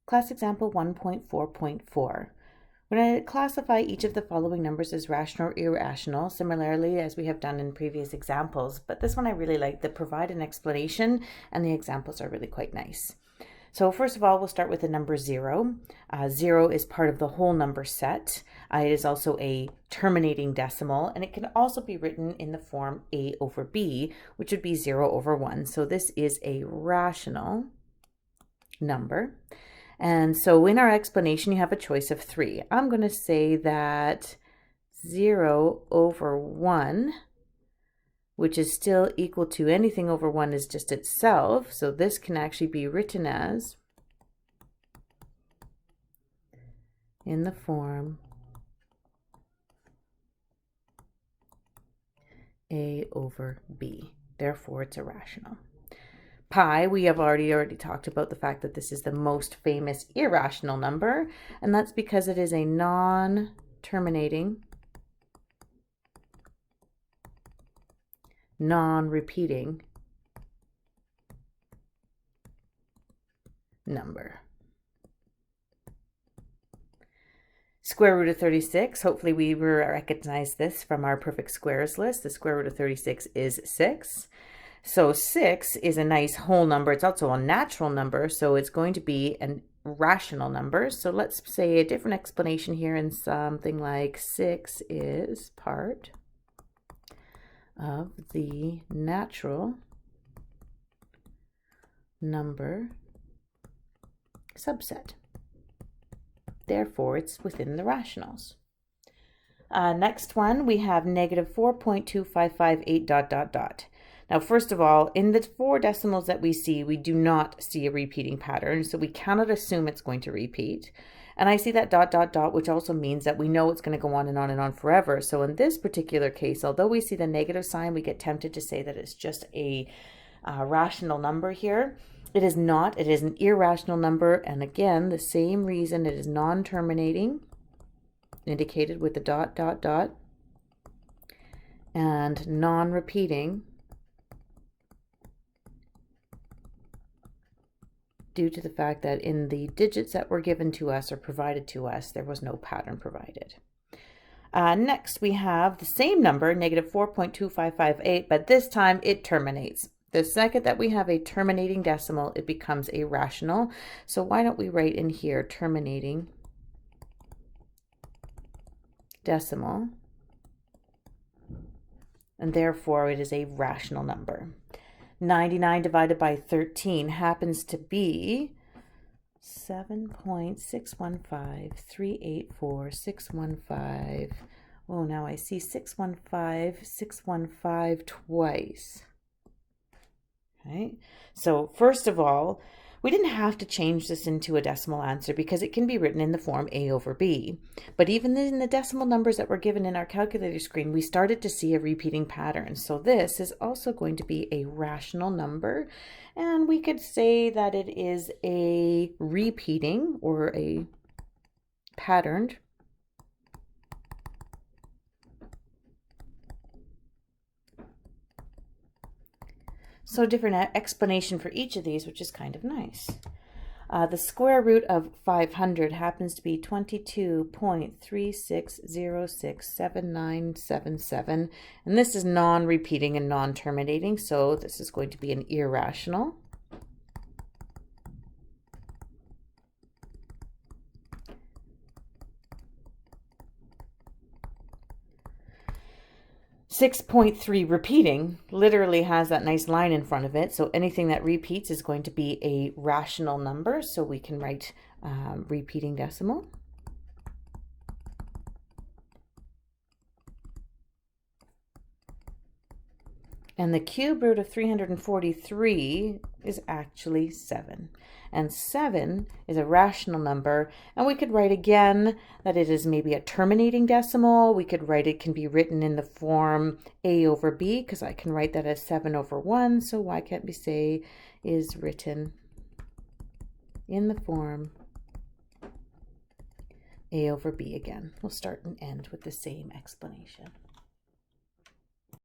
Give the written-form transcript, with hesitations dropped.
Class example 1.4.4. We're going to classify each of the following numbers as rational or irrational, similarly as we have done in previous examples. But this one I really like, that provide an explanation, and the examples are really quite nice. So first of all, we'll start with the number 0. 0 is part of the whole number set. It is also a terminating decimal, and it can also be written in the form a over b, which would be 0 over 1. So this is a rational number. And so in our explanation, you have a choice of 3. I'm going to say that 0 over 1, which is still equal to anything over 1 is just itself. So this can actually be written as in the form a over b. Therefore, it's a rational. Pi, we have already talked about the fact that this is the most famous irrational number, and that's because it is a non-terminating, non-repeating number. Square root of 36, hopefully we recognize this from our perfect squares list. The square root of 36 is 6. So 6 is a nice whole number. It's also a natural number, so it's going to be a rational number. So let's say a different explanation here, and something like 6 is part of the natural number subset. Therefore, it's within the rationals. Next one, we have negative 4.2558 ... Now, first of all, in the 4 decimals that we see, we do not see a repeating pattern, so we cannot assume it's going to repeat. And I see that ... which also means that we know it's going to go on and on and on forever. So in this particular case, although we see the negative sign, we get tempted to say that it's just a rational number here. It is not. It is an irrational number, and again, the same reason, it is non-terminating, indicated with the ... and non-repeating, due to the fact that in the digits that were given to us or provided to us, there was no pattern provided. Next, we have the same number, negative 4.2558, but this time it terminates. The second that we have a terminating decimal, it becomes a rational. So why don't we write in here terminating decimal, and therefore it is a rational number. 99 divided by 13 happens to be 7.615384615. Oh, now I see 615 twice. Okay, so first of all, we didn't have to change this into a decimal answer because it can be written in the form a over b. But even in the decimal numbers that were given in our calculator screen, we started to see a repeating pattern. So this is also going to be a rational number. And we could say that it is a repeating or a patterned So different explanation for each of these, which is kind of nice. The square root of 500 happens to be 22.36067977. And this is non-repeating and non-terminating, so this is going to be an irrational. .3 repeating literally has that nice line in front of it, so anything that repeats is going to be a rational number, so we can write repeating decimal. And the cube root of 343 is actually 7. And 7 is a rational number. And we could write again that it is maybe a terminating decimal. We could write it can be written in the form a over b, because I can write that as 7 over 1. So why can't we say is written in the form a over b again? We'll start and end with the same explanation.